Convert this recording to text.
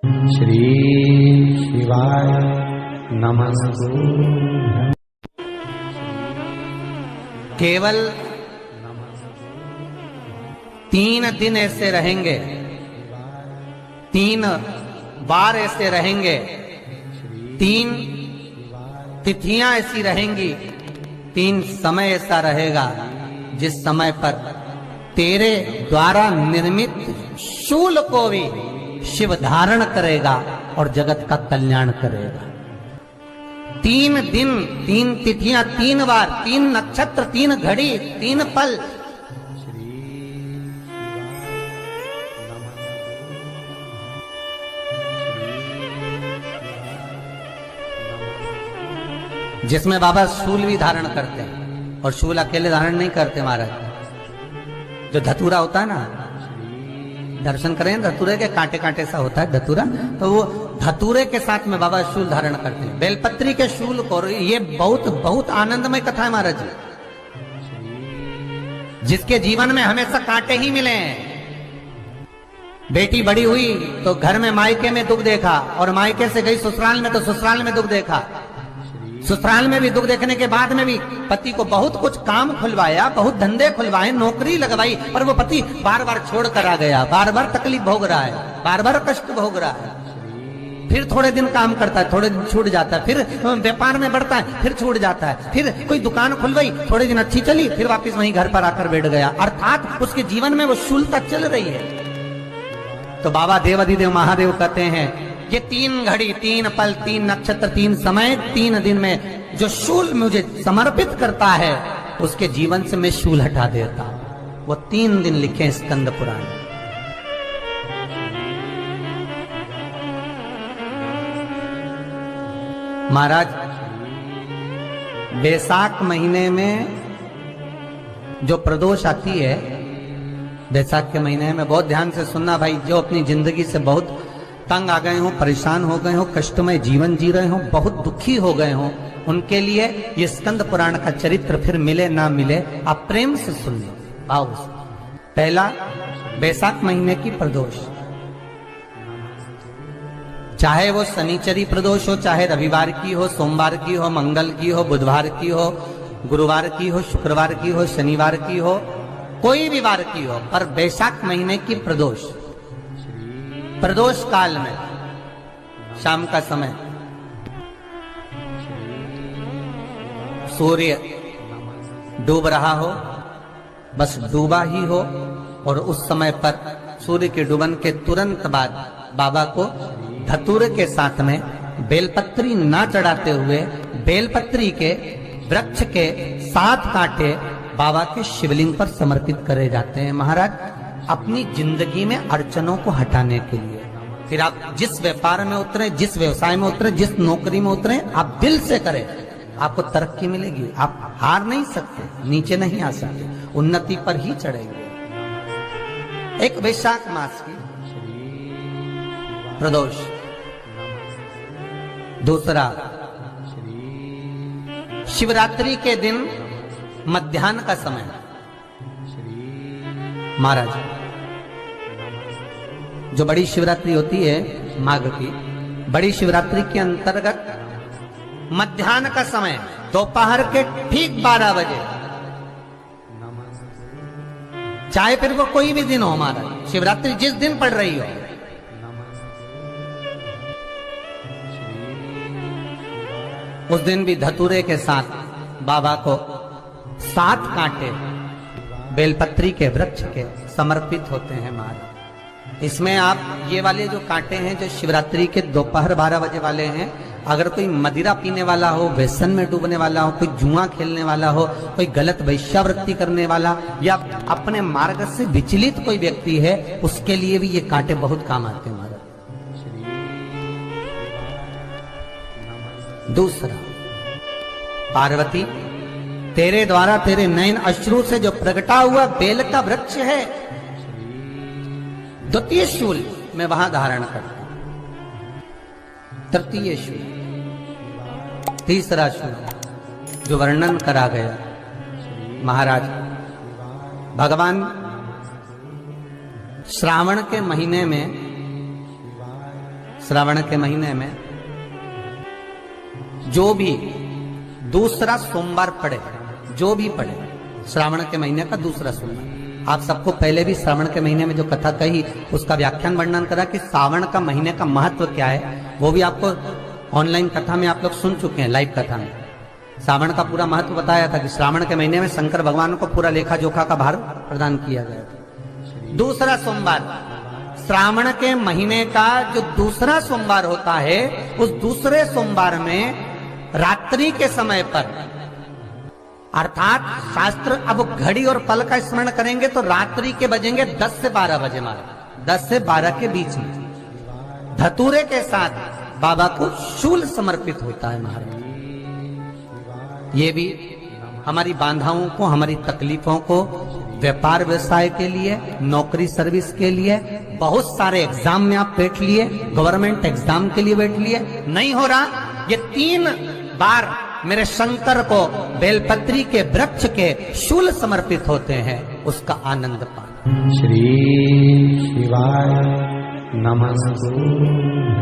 श्री शिवाय नमस्तु। केवल 3 दिन ऐसे रहेंगे, 3 बार ऐसे रहेंगे, 3 तिथियां ऐसी रहेंगी, 3 समय ऐसा रहेगा जिस समय पर तेरे द्वारा निर्मित शूल को भी शिव धारण करेगा और जगत का कल्याण करेगा। 3 दिन, 3 तिथियां, 3 बार, 3 नक्षत्र, 3 घड़ी, 3 पल। जिसमें बाबा शूल भी धारण करते हैं, और शूल अकेले धारण नहीं करते महाराज। जो धतूरा होता है ना, दर्शन करें धतूरे के, कांटे कांटे सा होता है धतूरा, तो वो धतूरे के साथ में बाबा शूल धारण करते हैं। बेलपत्री के शूल को, ये बहुत बहुत आनंदमय कथा है महाराज जी। जिसके जीवन में हमेशा कांटे ही मिले हैं। बेटी बड़ी हुई तो घर में मायके में दुख देखा, और मायके से गई ससुराल में तो ससुराल में दुख देखा। ससुराल में भी दुख देखने के बाद में भी पति को बहुत कुछ काम खुलवाया, बहुत धंधे खुलवाए, नौकरी लगवाई, पर वो पति बार बार छोड़ कर आ गया, बार बार तकलीफ भोग रहा है, बार बार कष्ट भोग रहा है। फिर थोड़े दिन काम करता है, थोड़े दिन छूट जाता है, फिर व्यापार में बढ़ता है, फिर छूट जाता है, फिर कोई दुकान खुलवाई, थोड़े दिन अच्छी चली, फिर वापस वहीं घर पर आकर बैठ गया। अर्थात उसके जीवन में वो शूलता चल रही है। तो बाबा देवाधिदेव महादेव कहते हैं, ये 3 घड़ी, 3 पल, 3 नक्षत्र, 3 समय, 3 दिन में जो शूल मुझे समर्पित करता है, उसके जीवन से मैं शूल हटा देता हूं। वो 3 दिन लिखे स्कंद पुराण। महाराज, बैसाख महीने में जो प्रदोष आती है, बैसाख के महीने में बहुत ध्यान से सुनना भाई, जो अपनी जिंदगी से बहुत तंग आ गए हो, परेशान हो गए हो, कष्टमय जीवन जी रहे हो, बहुत दुखी हो गए हो, उनके लिए ये स्कंद पुराण का चरित्र फिर मिले ना मिले, आप प्रेम से सुन लो, भाव से। पहला, बैसाख महीने की प्रदोष, चाहे वो शनिचरी प्रदोष हो, चाहे रविवार की हो, सोमवार की हो, मंगल की हो, बुधवार की हो, गुरुवार की हो, शुक्रवार की हो, शनिवार की हो, कोई भी वार की हो, पर बैसाख महीने की प्रदोष, प्रदोष काल में शाम का समय सूर्य डूब रहा हो, बस डूबा ही हो, और उस समय पर सूर्य के डूबन के तुरंत बाद बाबा को धतूरे के साथ में बेलपत्री ना चढ़ाते हुए, बेलपत्री के वृक्ष के 7 कांटे बाबा के शिवलिंग पर समर्पित करे जाते हैं महाराज, अपनी जिंदगी में अड़चनों को हटाने के लिए। फिर आप जिस व्यापार में उतरे, जिस व्यवसाय में उतरे, जिस नौकरी में उतरे, आप दिल से करें, आपको तरक्की मिलेगी। आप हार नहीं सकते, नीचे नहीं आ सकते, उन्नति पर ही चढ़ेंगे। एक वैशाख मास की प्रदोष। दूसरा, शिवरात्रि के दिन मध्याह्न का समय महाराज, जो बड़ी शिवरात्रि होती है माघ की, बड़ी शिवरात्रि के अंतर्गत मध्याह्न का समय, दोपहर के ठीक 12 बजे, चाहे फिर वो कोई भी दिन हो महाराज, शिवरात्रि जिस दिन पड़ रही हो, उस दिन भी धतूरे के साथ बाबा को 7 कांटे बेलपत्री के वृक्ष के समर्पित होते हैं महाराज। इसमें आप ये वाले जो कांटे हैं, जो शिवरात्रि के दोपहर 12 बजे वाले हैं, अगर कोई मदिरा पीने वाला हो, व्यसन में डूबने वाला हो, कोई जुआ खेलने वाला हो, कोई गलत वैश्यावृत्ति करने वाला, या अपने मार्ग से विचलित कोई व्यक्ति है, उसके लिए भी ये कांटे बहुत काम आते हैं महाराज। दूसरा, पार्वती, तेरे द्वारा तेरे नयन अश्रु से जो प्रगटा हुआ बेल का वृक्ष है, द्वितीय शूल मैं वहां धारण करता हूं। तृतीय शूल, तीसरा शूल जो वर्णन करा गया महाराज, भगवान श्रावण के महीने में श्रावण के महीने में जो भी दूसरा सोमवार पड़े, जो भी पड़े, श्रावण के महीने का दूसरा सोमवार। आप सबको पहले भी श्रावण के महीने में जो कथा कही उसका व्याख्यान वर्णन करा कि श्रावण का महीने का महत्व क्या है, वो भी आपको ऑनलाइन कथा में आप लोग सुन चुके हैं, लाइव कथा में श्रावण का पूरा महत्व बताया था कि श्रावण के महीने में शंकर भगवान को पूरा लेखा जोखा का भार प्रदान किया गया था। दूसरा सोमवार, श्रावण के महीने का जो दूसरा सोमवार होता है, उस दूसरे सोमवार में रात्रि के समय पर, अर्थात शास्त्र अब घड़ी और पल का स्मरण करेंगे तो रात्रि के बजेंगे 10 से 12 बजे, मारे 10 से 12 के बीच में धतूरे के साथ बाबा को शूल समर्पित होता है महाराज। ये भी हमारी बाधाओं को, हमारी तकलीफों को, व्यापार व्यवसाय के लिए, नौकरी सर्विस के लिए, बहुत सारे एग्जाम में आप बैठ लिए, गवर्नमेंट एग्जाम के लिए बैठ लिए, नहीं हो रहा, ये 3 बार मेरे शंकर को बेलपत्री के वृक्ष के शूल समर्पित होते हैं, उसका आनंद पा। श्री शिवाय नमस्तु।